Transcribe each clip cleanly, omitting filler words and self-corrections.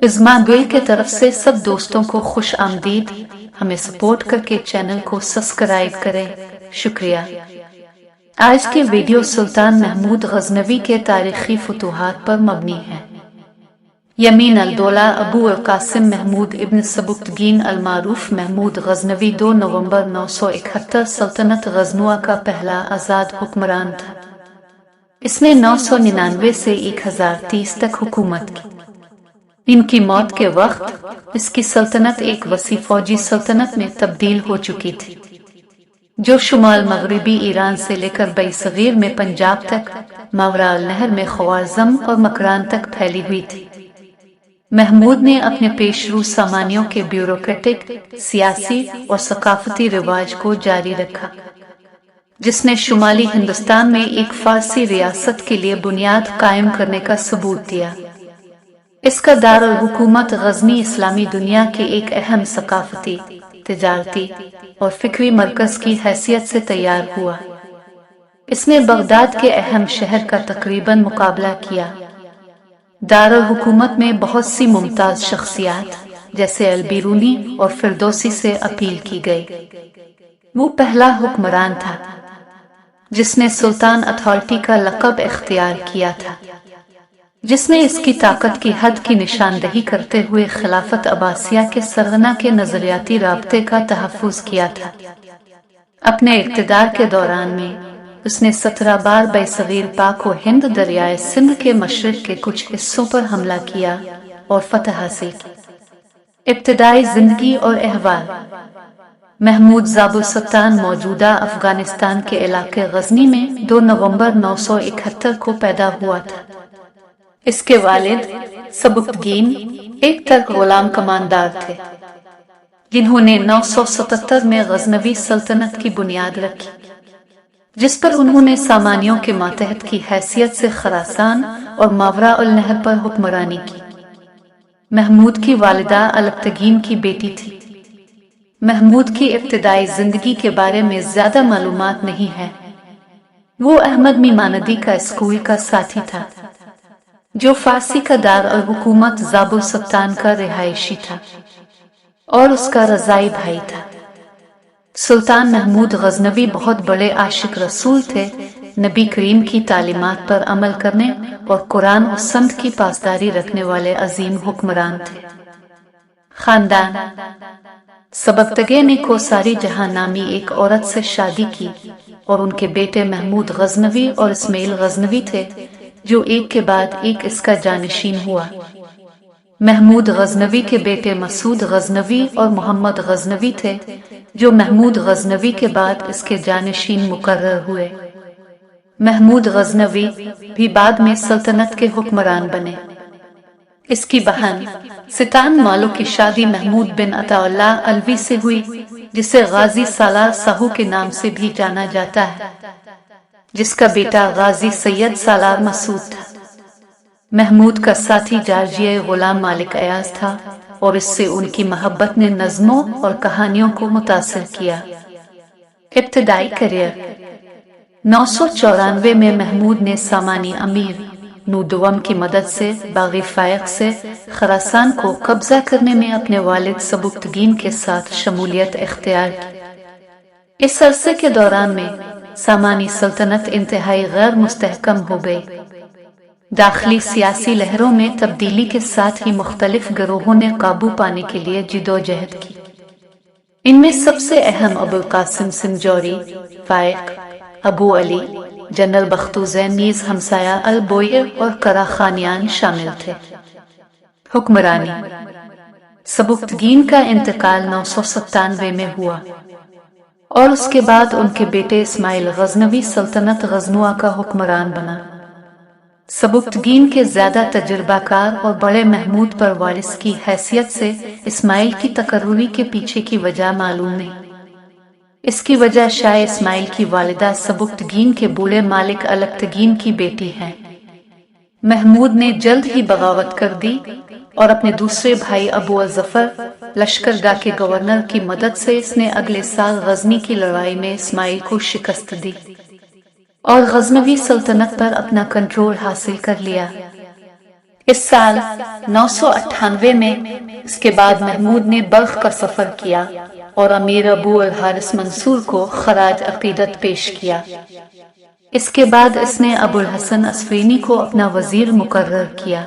इज़्मा दुल के तरफ से सब दोस्तों को खुश आमदीद। हमें सपोर्ट करके चैनल को सब्सक्राइब करें, शुक्रिया। आज के वीडियो सुल्तान महमूद गजनवी के तारीखी फतूहात पर मबनी है। यमीन अल-दौला अबू अल-कासिम महमूद इब्न सबुक्तगीन अल-मारूफ महमूद गजनवी 2 नवंबर 971 सल्तनत गजनुआ का पहला आज़ाद हुक्मरान था। इसने 999 से 1030 तक हुकूमत की। इनकी मौत के वक्त इसकी सल्तनत एक वसी फौजी सल्तनत में तब्दील हो चुकी थी, जो शुमाल मगरबी ईरान से लेकर बई-सगीर में पंजाब तक, मावरा अल-नहर में ख्वारिज़म और मकरान तक फैली हुई थी। महमूद ने अपने पेशरू सामानियों के ब्यूरोक्रेटिक, सियासी और सकाफती रिवाज को जारी रखा, जिसने शुमाली हिंदुस्तान में एक फारसी रियासत के लिए बुनियाद कायम करने का सबूत दिया। इसका दारुल हुकूमत गजनी इस्लामी दुनिया के एक अहम सकाफती, तिजारती और फिक्री मरकज की हैसियत से तैयार हुआ। इसने बगदाद के अहम शहर का तकरीबन मुकाबला किया। दारुल हुकूमत में बहुत सी मुमताज शख्सियात जैसे अल-बिरूनी और फिरदौसी से अपील की गई। वो पहला हुक्मरान था जिसने सुल्तान अथॉरिटी का लक़ब इख्तियार किया था, जिसने इसकी ताकत की हद की निशानदही करते हुए खिलाफत अब्बासिया के सरगना के नजरियाती राब्ते का तहफ़्फ़ुज़ किया था। अपने इक़्तिदार के दौरान में उसने 17 बार बई-सगीर पाक व हिंद दरियाए सिंध के मशरिक़ के कुछ हिस्सों पर हमला किया और फतह हासिल की। इब्तिदाई जिंदगी और अहवाल। महमूद ज़ाबुस्सत्तान मौजूदा अफगानिस्तान के इलाके गजनी में 2 नवंबर 971 को पैदा हुआ था। इसके वालिद सबुक्तगीन एक तर्क गुलाम कमानदार थे, जिन्होंने 977 में गजनवी सल्तनत की बुनियाद रखी, जिस पर उन्होंने सामानियों के मातहत की हैसियत से खरासान और मावरा अल-नहर पर हुक्मरानी की। महमूद की वालिदा अलबतगीन की बेटी थी। महमूद की इब्तिदाई जिंदगी के बारे में ज्यादा मालूमात नहीं है। वो अहमद मीमानदी का स्कूल का साथी था, जो फारसी का दार और हुकूमत ज़ाबुस्सत्तान का रिहायशी था और उसका रज़ाई भाई था। सुल्तान महमूद गजनवी बहुत बड़े आशिक रसूल थे, नबी करीम की तालीमात पर अमल करने और कुरान और संत की पासदारी रखने वाले अजीम हुक्मरान थे। खानदान। सबक्तगे ने कोसारी जहां नामी एक औरत से शादी की और उनके बेटे महमूद गजनवी और इस्माइल गजनवी थे, जो एक के बाद एक इसका जानशीन हुआ। महमूद गजनवी के बेटे मसूद गजनवी और मोहम्मद गजनवी थे, जो महमूद गजनवी के बाद इसके जानशीन मुकर्रर हुए। महमूद गजनवी भी बाद में सल्तनत के हुक्मरान बने। इसकी बहन सितान मालो की शादी महमूद बिन अताउल्लाह अलवी से हुई, जिसे गाजी सालार साहू के नाम से भी जाना जाता है, जिसका बेटा गाजी सैयद सालार मसूद था। महमूद का साथी जार्जिया गुलाम मालिक अयाज था और इससे उनकी मोहब्बत ने नज़्मों और कहानियों को मुतासिर किया। इब्तिदाई करियर। 994 में महमूद ने सामानी अमीर नूदवम की मदद से बागी फायक से खरासान को कब्जा करने में अपने वालिद सबुक्तगीन के साथ शमूलियत इख्तियार की। इस अरसे के दौरान में सामानी सल्तनत इंतहाई गैर मुस्तहकम हो गई। दाखिली सियासी लहरों में तब्दीली के साथ ही मुख्तलिफ गिरोहों ने काबू पाने के लिए जिदोजहद की। इनमें सबसे अहम अबुल कासिम सिंजौरी, फायक, अबू अली, जनरल बख्तुज़ैन नीज़ हमसाया अल बोयर और करा खानियान शामिल थे। हुक्मरानी। सबुक्तगीन का इंतकाल 997 में हुआ और उसके बाद उनके बेटे इस्माइल गजनवी सल्तनत गजनुआ का हुक्मरान बना। सबुक्तगीन के ज्यादा तजुर्बाकार और बड़े महमूद पर वारिस की हैसियत से इस्माइल की तकर्रुरी के पीछे की वजह मालूम नहीं। इसकी वजह शाह इस्माइल की वालिदा सबुक्तगीन के बूढ़े मालिक अलबतगीन की बेटी है। महमूद ने जल्द ही बगावत कर दी और अपने दूसरे भाई अबू अल-जफर लश्करगाह के गवर्नर की मदद से इसने अगले साल गजनी की लड़ाई में इस्माइल को शिकस्त दी और गजनवी सल्तनत पर अपना कंट्रोल हासिल कर लिया। इस साल 998 में इसके बाद महमूद ने बल्ख का सफर किया और अमीर अबू अल हारिस मंसूर को खराज अकीदत पेश किया। इसके बाद इसने अबुल हसन अस्फीनी को अपना वजीर मुकर्रर किया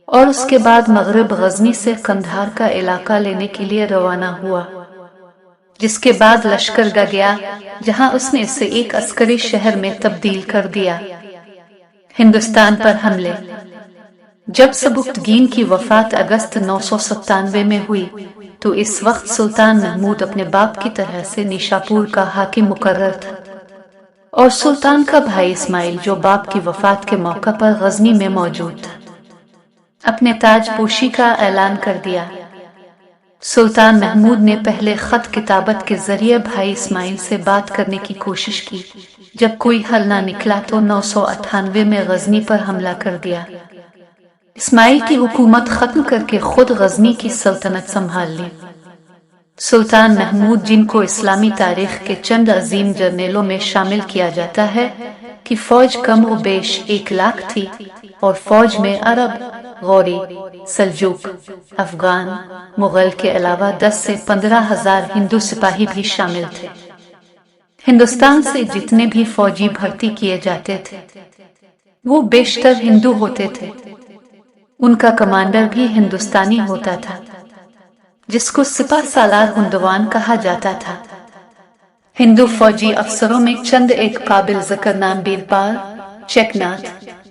और उसके बाद मगरिब गजनी से कंधार का इलाका लेने के लिए रवाना हुआ, जिसके बाद लश्करगाह गया जहां उसने इसे एक अस्करी शहर में तब्दील कर दिया। हिंदुस्तान पर हमले। जब सबुक्तगीन की वफात अगस्त 997 में हुई तो इस वक्त सुल्तान महमूद अपने बाप की तरह से निशापुर का हाकिम मुकर्रर था और सुल्तान का भाई इस्माइल, जो बाप की वफात के मौका पर गजनी में मौजूद था, अपने ताजपोशी का ऐलान कर दिया। सुल्तान महमूद ने पहले खत किताबत के जरिए भाई इस्माइल से बात करने की कोशिश की। जब कोई हल ना निकला तो 998 में गजनी पर हमला कर दिया। इस्माइल की हुकूमत खत्म करके खुद गजनी की सल्तनत संभाल ली। सुल्तान महमूद, जिनको इस्लामी तारीख के चंद अजीम जर्नेलों में शामिल किया जाता है कि फौज कम व बेश 1 लाख थी और फौज में अरब, गौरी, सल्जूक, अफगान, मुगल के अलावा 10 से 15,000 हिंदू सिपाही भी शामिल थे। हिंदुस्तान से जितने भी फौजी भर्ती किए जाते थे वो बेशतर हिंदू होते थे। उनका कमांडर भी हिंदुस्तानी होता था, जिसको सिपा सालार हुंदवान कहा जाता था। हिंदू फौजी अफसरों में चंद एक काबिल जिक्र नाम बीरपाल, चेकनाथ,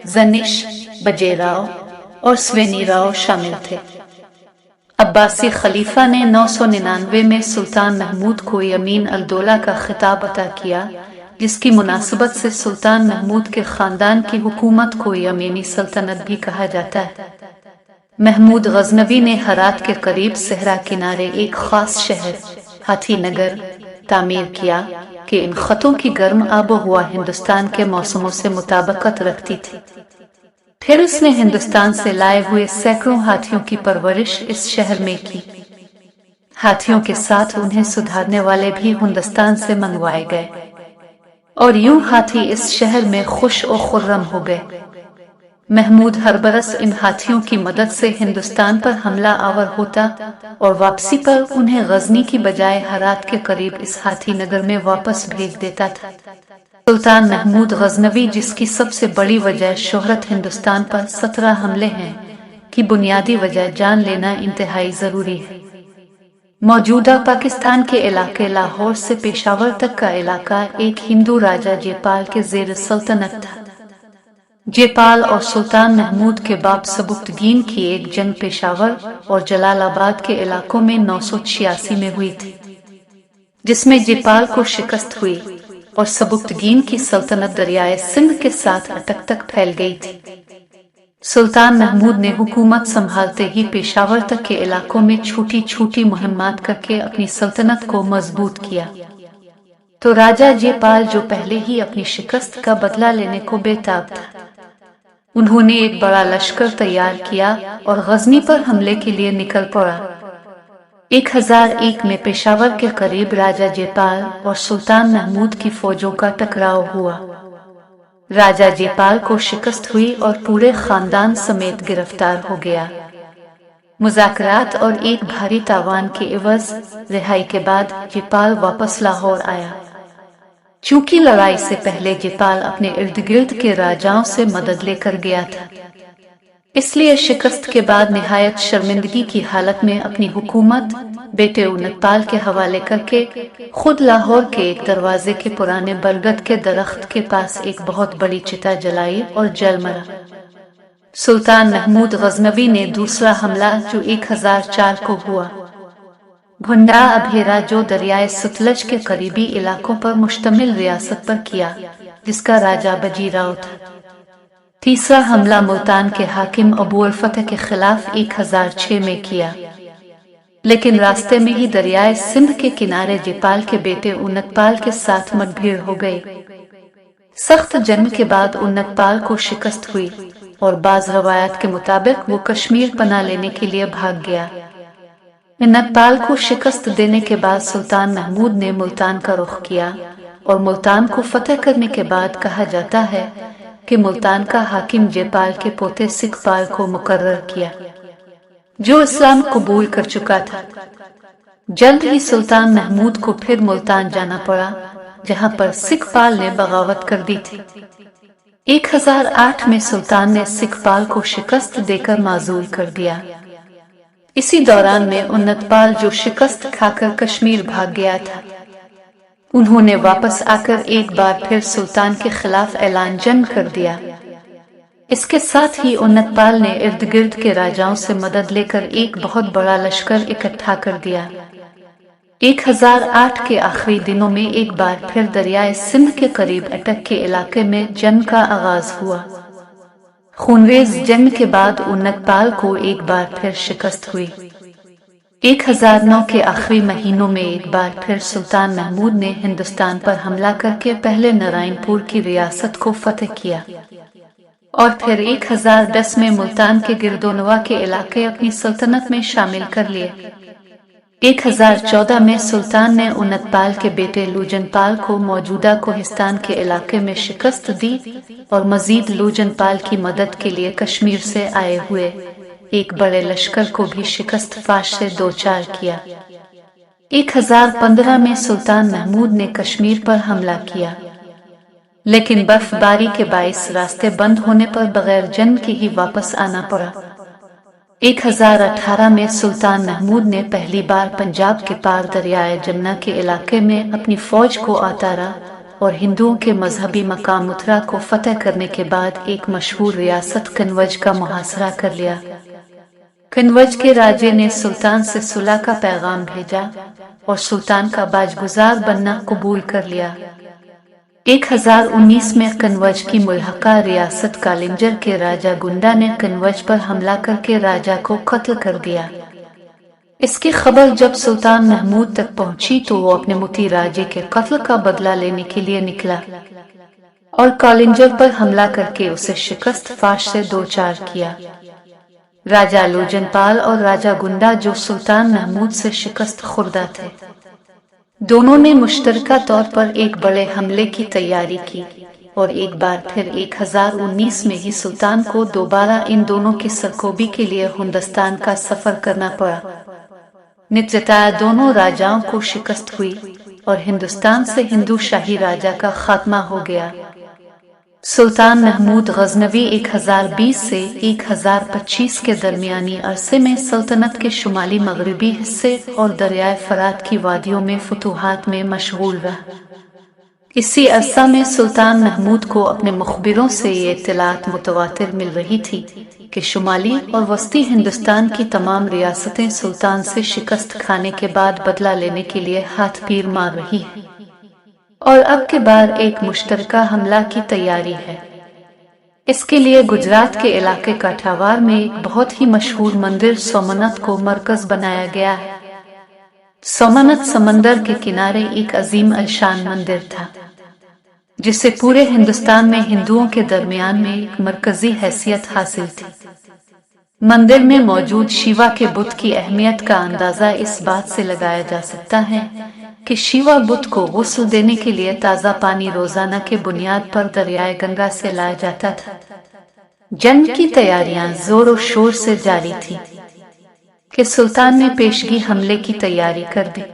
जनिश, बजेराव और स्वेनीराव शामिल थे। अब्बासी खलीफा ने 999 में सुल्तान महमूद को यमीन अल दौला का खिताब अता किया, जिसकी मुनासबत से सुल्तान महमूद के खानदान की हुकूमत को यमीनी सल्तनत भी कहा जाता है। महमूद गजनवी ने हरात के करीब सहरा किनारे एक खास शहर हाथीनगर तामीर किया कि इन खतों की गर्म आबोहवा हिंदुस्तान के मौसमों से मुताबिकत रखती थी। फिर उसने हिंदुस्तान से लाए हुए सैकड़ों हाथियों की परवरिश इस शहर में की। हाथियों के साथ उन्हें सुधारने वाले भी हिंदुस्तान से मंगवाए गए और यूं हाथी इस शहर में खुश और खुर्रम हो गए। महमूद हर बरस इन हाथियों की मदद से हिंदुस्तान पर हमला आवर होता और वापसी पर उन्हें गजनी की बजाय हरात के करीब इस हाथी नगर में वापस भेज देता था। सुल्तान महमूद गजनवी, जिसकी सबसे बड़ी वजह शोहरत हिंदुस्तान पर 17 हमले हैं, की बुनियादी वजह जान लेना इंतहाई जरूरी है। मौजूदा पाकिस्तान के इलाके लाहौर से पेशावर तक का इलाका एक हिंदू राजा जयपाल के जेर सल्तनत था। जयपाल और सुल्तान महमूद के बाप सबुक्तगीन की एक जंग पेशावर और जलालाबाद के इलाकों में 986 में हुई थी, जिसमें जयपाल को शिकस्त हुई और सबुक्तगीन की सल्तनत दरियाए सिंध के साथ अटक तक फैल गई थी। सुल्तान महमूद ने हुकूमत संभालते ही पेशावर तक के इलाकों में छोटी छोटी मुहिम्मात करके अपनी सल्तनत को मजबूत किया। तो राजा जयपाल, जो पहले ही अपनी शिकस्त का बदला लेने को बेताब था, उन्होंने एक बड़ा लश्कर तैयार किया और गजनी पर हमले के लिए निकल पड़ा। 1001 में पेशावर के करीब राजा जयपाल और सुल्तान महमूद की फौजों का टकराव हुआ। राजा जयपाल को शिकस्त हुई और पूरे खानदान समेत गिरफ्तार हो गया। मुज़ाकरात और एक भारी तावान के एवज रिहाई के बाद जयपाल वापस लाहौर आया। चूंकि लड़ाई से पहले जयपाल अपने इर्द गिर्द के राजाओं से मदद लेकर गया था, इसलिए शिकस्त के बाद निहायत शर्मिंदगी की हालत में अपनी हुकूमत बेटे उनकपाल के हवाले करके खुद लाहौर के एक दरवाजे के पुराने बरगद के दरख्त के पास एक बहुत बड़ी चिता जलाई और जल मरा। सुल्तान महमूद गजनवी ने दूसरा हमला, जो 1004 को हुआ, भुंडा अभेरा, जो दरियाए सतलज के करीबी इलाकों पर मुश्तमिल रियासत पर किया, जिसका राजा बजीराव था। तीसरा हमला मुल्तान के हाकिम अबू अल फतह के खिलाफ 1006 में किया, लेकिन रास्ते में ही दरियाए सिंध के किनारे जयपाल के बेटे उनकपाल के साथ मुठभेड़ हो गई। सख्त जंग के बाद उनकपाल को शिकस्त हुई और बाज रवायत के मुताबिक वो कश्मीर पनाह लेने के लिए भाग गया। उनकपाल को शिकस्त देने के बाद सुल्तान महमूद ने मुल्तान का रुख किया और मुल्तान को फतह करने के बाद कहा जाता है कि मुल्तान का हाकिम जयपाल के पोते सिखपाल को मुकर्रर किया, जो इस्लाम कबूल कर चुका था। जल्द ही सुल्तान महमूद को फिर मुल्तान जाना पड़ा, जहां पर सिखपाल ने बगावत कर दी थी। 1008 में सुल्तान ने सिखपाल को शिकस्त देकर माजूल कर दिया। इसी दौरान में उन्नतपाल, जो शिकस्त खाकर कश्मीर भाग गया था, उन्होंने वापस आकर एक बार फिर सुल्तान के खिलाफ ऐलान जंग कर दिया। इसके साथ ही उन्नतपाल ने इर्द गिर्द के राजाओं से मदद लेकर एक बहुत बड़ा लश्कर इकट्ठा कर दिया। 1008 के आखिरी दिनों में एक बार फिर दरियाए सिंध के करीब अटक के इलाके में जंग का आगाज हुआ। खूनरेज जंग के बाद उन्नतपाल को एक बार फिर शिकस्त हुई। 1009 के आखिरी महीनों में एक बार फिर सुल्तान महमूद ने हिंदुस्तान पर हमला करके पहले नारायणपुर की रियासत को फतह किया और फिर 1010 में मुल्तान के गिरदोनवा के इलाके अपनी सल्तनत में शामिल कर लिए। 1014 में सुल्तान ने उन्नतपाल के बेटे लूजनपाल को मौजूदा कोहिस्तान के इलाके में शिकस्त दी और मजीद लूजनपाल की मदद के लिए कश्मीर से आए हुए एक बड़े लश्कर को भी शिकस्त फाश से दो चार किया। 1015 में सुल्तान महमूद ने कश्मीर पर हमला किया, लेकिन बर्फबारी के बाइस रास्ते बंद होने पर बगैर जंग के ही वापस आना पड़ा। 1018 में सुल्तान महमूद ने पहली बार पंजाब के पार दरियाए जमुना के इलाके में अपनी फौज को उतारा और हिंदुओं के मजहबी मकाम मथुरा को फतह करने के बाद एक मशहूर रियासत कन्वज का मुहासरा कर लिया। कन्वज के राजे ने सुल्तान से सुलह का पैगाम भेजा और सुल्तान का बाजगुजार बनना कबूल कर लिया। 1019 में कन्वज की मुल्हका रियासत कालिंजर के राजा गुंडा ने कन्वज पर हमला करके राजा को कत्ल कर दिया। इसकी खबर जब सुल्तान महमूद तक पहुंची तो वो अपने मुती राजे के कत्ल का बदला लेने के लिए निकला और कालिंजर पर हमला करके उसे शिकस्त फाश से दो चार किया। राजा लूजनपाल और राजा गुंडा, जो सुल्तान महमूद से शिकस्त खुर्दा थे, दोनों ने मुश्तरका तौर पर एक बड़े हमले की तैयारी की और एक बार फिर 1019 में ही सुल्तान को दोबारा इन दोनों की सरकोबी के लिए हिंदुस्तान का सफर करना पड़ा। नित्य दोनों राजाओं को शिकस्त हुई और हिंदुस्तान से हिंदू शाही राजा का खात्मा हो गया। सुल्तान महमूद गजनवी 1020 से 1025 के दरमियानी अरसे में सल्तनत के शुमाली मगरबी हिस्से और दरियाए फरात की वादियों में फतूहात में मशगूल रहा। इसी अरसा में सुल्तान महमूद को अपने मुखबिरों से ये इत्तलात मुतवातिर मिल रही थी कि शुमाली और वस्ती हिंदुस्तान की तमाम रियासतें सुल्तान से शिकस्त खाने के बाद बदला लेने के लिए हाथ पीर मार रही हैं और अब के बाद एक मुश्तरका हमला की तैयारी है। इसके लिए गुजरात के इलाके काठावार में एक बहुत ही मशहूर मंदिर सोमनाथ को मरकज बनाया गया है। सोमनाथ समंदर के किनारे एक अजीम अलशान मंदिर था, जिसे पूरे हिंदुस्तान में हिंदुओं के दरमियान में एक मरकजी हैसियत हासिल थी। मंदिर में मौजूद शिवा के बुत की अहमियत का अंदाजा इस बात से लगाया जा सकता है कि शिवा बुत को गुस्ल देने के लिए ताज़ा पानी रोजाना के बुनियाद पर दरियाए गंगा से लाया जाता था। जंग की तैयारियां जोर और शोर से जारी थी कि सुल्तान ने पेशगी हमले की तैयारी कर दी।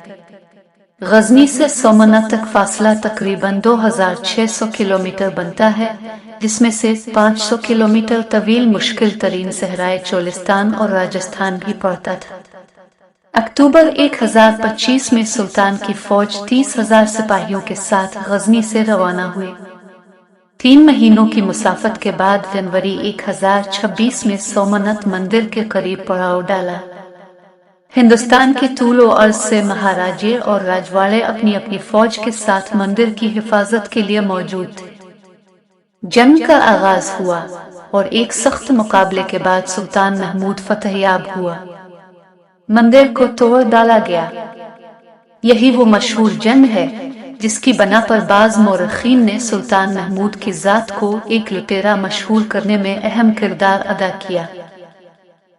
गजनी से सोमनाथ तक फासला तकरीबन 2600 किलोमीटर बनता है, जिसमें से 500 किलोमीटर तवील मुश्किल तरीन सहराए चोलिस्तान और राजस्थान भी पड़ता था। अक्टूबर 1025 में सुल्तान की फौज 30,000 सिपाहियों के साथ गजनी से रवाना हुई। 3 महीनों की मुसाफत के बाद जनवरी 1026 में सोमनाथ मंदिर के करीब पड़ाव डाला। हिंदुस्तान के तूलो अर्ज से महाराजे और राजवाड़े अपनी अपनी फौज के साथ मंदिर की हिफाजत के लिए मौजूद थे। जंग का आगाज हुआ और एक सख्त मुकाबले के बाद सुल्तान महमूद फतहयाब हुआ। मंदिर को तोड़ डाला गया। यही वो मशहूर जंग है जिसकी बना पर बाज मौरखीन ने सुल्तान महमूद की जात को एक लुटेरा मशहूर करने में अहम किरदार अदा किया।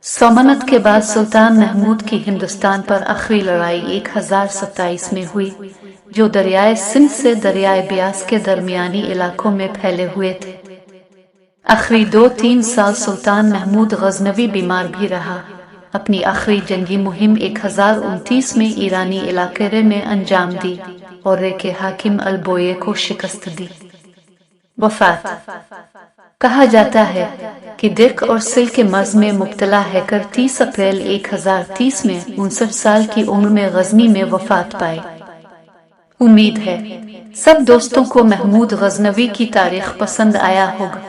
सोमनाथ के बाद सुल्तान महमूद की हिंदुस्तान पर आखिरी लड़ाई 1027 में हुई, जो दरियाए सिंध से दरियाए ब्यास के दरमियानी इलाकों में फैले हुए थे। آخری 2-3 سال سلطان محمود غزنوی بیمار بھی رہا۔ اپنی آخری جنگی مہم 1029 میں ایرانی علاقے میں انجام دی اور رے کے حاکم البوئے کو شکست دی۔ وفات: کہا جاتا ہے کہ درک اور سل کے مرض میں مبتلا ہیکر 30 اپریل 1030 میں 59 سال کی عمر میں غزنی میں وفات پائی۔ امید ہے سب دوستوں کو محمود غزنوی کی تاریخ پسند آیا ہوگا۔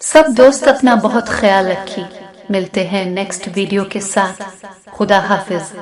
سب دوست اپنا بہت خیال رکھیے۔ ملتے ہیں نیکسٹ ویڈیو کے ساتھ۔ خدا حافظ۔